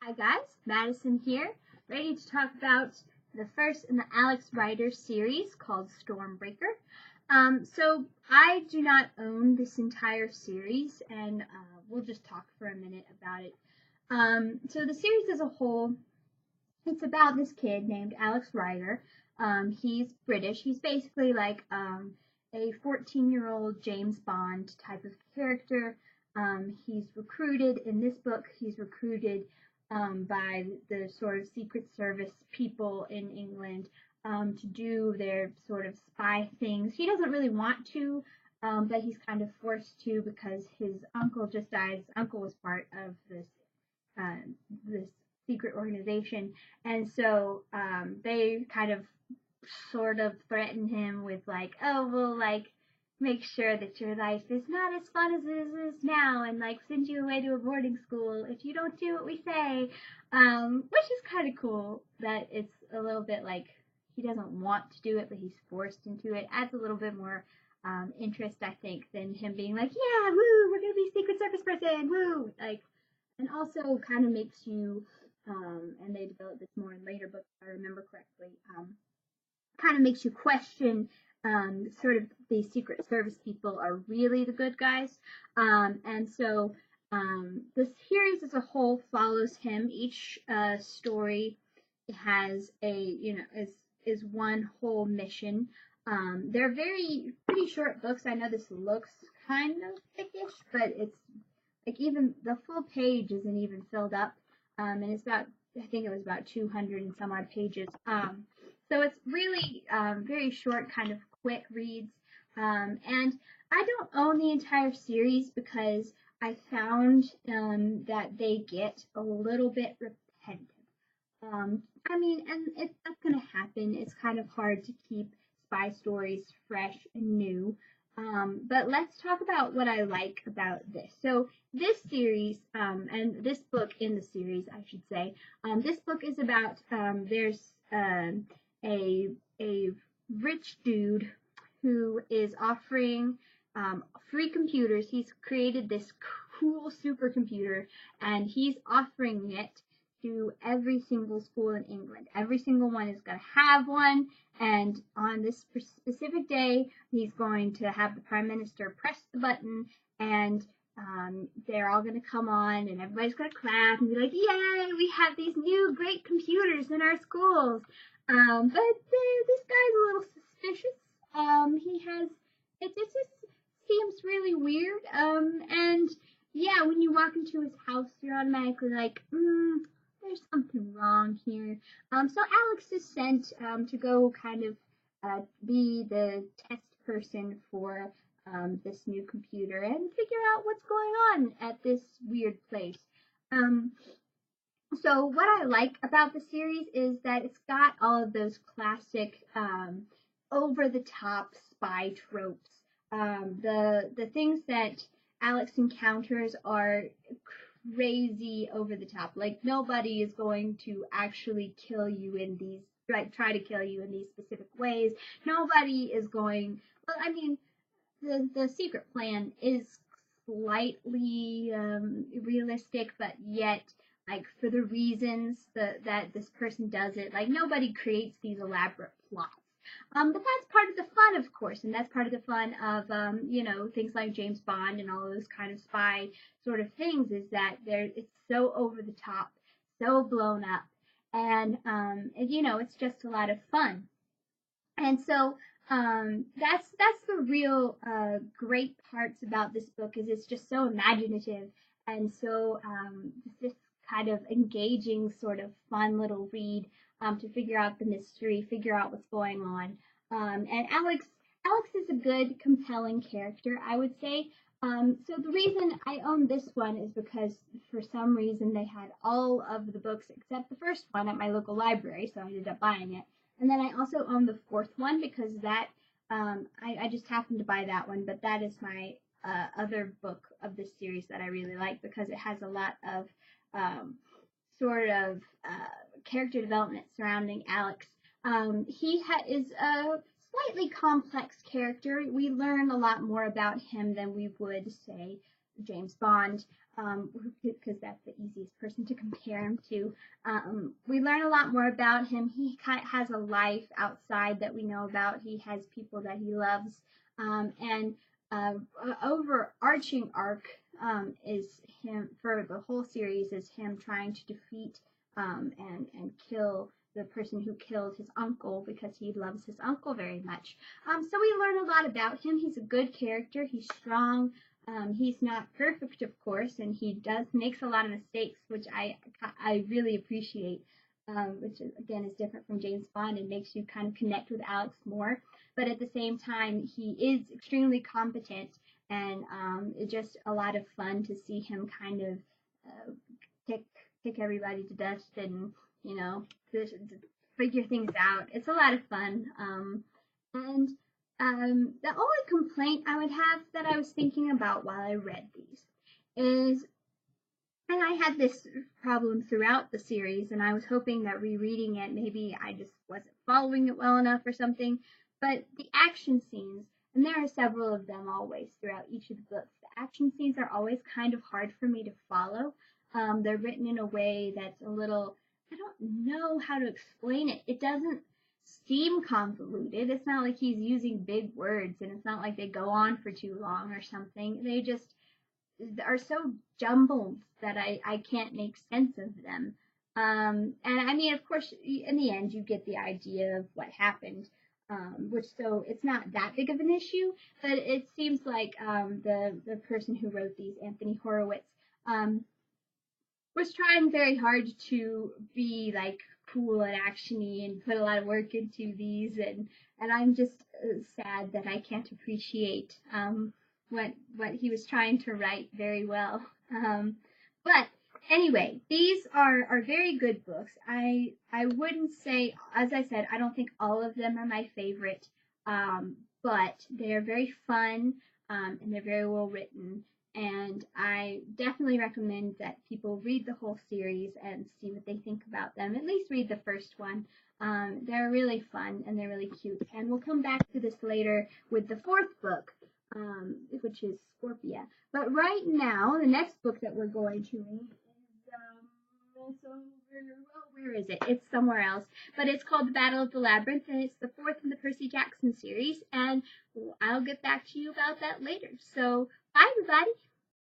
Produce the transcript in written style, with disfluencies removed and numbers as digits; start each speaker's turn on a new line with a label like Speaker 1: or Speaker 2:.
Speaker 1: Hi guys, Madison here, ready to talk about the first in the Alex Rider series called Stormbreaker. So I do not own this entire series, and we'll just talk for a minute about it. So the series as a whole, it's about this kid named Alex Rider. He's British. He's basically like a 14-year-old James Bond type of character. He's recruited in this book. He's recruited by the sort of Secret Service people in England to do their sort of spy things. He doesn't really want to, but he's kind of forced to because his uncle just died. His uncle was part of this secret organization, and so they kind of sort of threaten him with like, oh, we'll like make sure that your life is not as fun as it is now, and like send you away to a boarding school if you don't do what we say, which is kind of cool. That it's a little bit like he doesn't want to do it, but he's forced into it. Adds a little bit more interest, I think, than him being like, yeah, woo, we're gonna be Secret Service person, woo, like, and also kind of makes you, and they develop this more in later books, if I remember correctly, kind of makes you question sort of the Secret Service people are really the good guys. And so the series as a whole follows him. Each story has is one whole mission. They're pretty short books. I know this looks kind of thickish, but it's like even the full page isn't even filled up. And it's about, I think it was about 200 and some odd pages. So it's really very short, kind of quick reads. And I don't own the entire series because I found that they get a little bit repetitive. I mean, and that's going to happen. It's kind of hard to keep spy stories fresh and new. But let's talk about what I like about this. So this series, and this book in the series, I should say, this book is about, there's a rich dude who is offering free computers. He's created this cool supercomputer, and he's offering it to every single school in England. Every single one is going to have one, and on this specific day, he's going to have the Prime Minister press the button, and they're all going to come on, and everybody's going to clap and be like, yay, we have these new great computers in our schools. But this guy's a little suspicious. It just seems really weird. And yeah, when you walk into his house, you're automatically like, there's something wrong here. So Alex is sent to go kind of be the test person for this new computer and figure out what's going on at this weird place. So what I like about the series is that it's got all of those classic over-the-top spy tropes. The things that Alex encounters are crazy over the top. Like nobody is going to actually kill you in these, like try to kill you in these specific ways. Nobody is going, well, I mean, the secret plan is slightly realistic, but yet like for the reasons that this person does it, like nobody creates these elaborate plots. But that's part of the fun, of course, and that's part of the fun of, things like James Bond and all those kind of spy sort of things, is that it's so over the top, so blown up, and it's just a lot of fun. And so that's the real great parts about this book, is it's just so imaginative and so this kind of engaging, sort of fun little read to figure out the mystery, figure out what's going on. And Alex is a good, compelling character, I would say. So the reason I own this one is because for some reason they had all of the books except the first one at my local library, so I ended up buying it. And then I also own the fourth one because that I just happened to buy that one, but that is my other book of this series that I really like because it has a lot of sort of character development surrounding Alex. He is a slightly complex character. We learn a lot more about him than we would, say, James Bond, because that's the easiest person to compare him to. We learn a lot more about him. He has a life outside that we know about. He has people that he loves, and overarching arc is him for the whole series is him trying to defeat and kill the person who killed his uncle because he loves his uncle very much. So we learn a lot about him. He's a good character. He's strong. He's not perfect, of course, and he makes a lot of mistakes, which I really appreciate. Which again is different from James Bond and makes you kind of connect with Alex more. But at the same time, he is extremely competent, and it's just a lot of fun to see him kind of kick everybody to dust and figure things out. It's a lot of fun. And the only complaint I would have that I was thinking about while I read these is, and I had this problem throughout the series, and I was hoping that rereading it, maybe I just wasn't following it well enough or something, but the action scenes, and there are several of them always throughout each of the books, the action scenes are always kind of hard for me to follow. They're written in a way that's a little, I don't know how to explain it. It doesn't seem convoluted. It's not like he's using big words, and it's not like they go on for too long or something. They just are so jumbled that I can't make sense of them. And I mean, of course, in the end, you get the idea of what happened, so it's not that big of an issue, but it seems like the person who wrote these, Anthony Horowitz, was trying very hard to be like cool and actiony and put a lot of work into these, and I'm just sad that I can't appreciate what he was trying to write very well. But anyway, these are very good books. I wouldn't say, as I said, I don't think all of them are my favorite, but they are very fun, and they're very well written. And I definitely recommend that people read the whole series and see what they think about them. At least read the first one. They're really fun and they're really cute. And we'll come back to this later with the fourth book, which is Scorpia. But right now, the next book that we're going to read is where is it? It's somewhere else. But it's called The Battle of the Labyrinth, and it's the fourth in the Percy Jackson series. And I'll get back to you about that later. So, bye, everybody.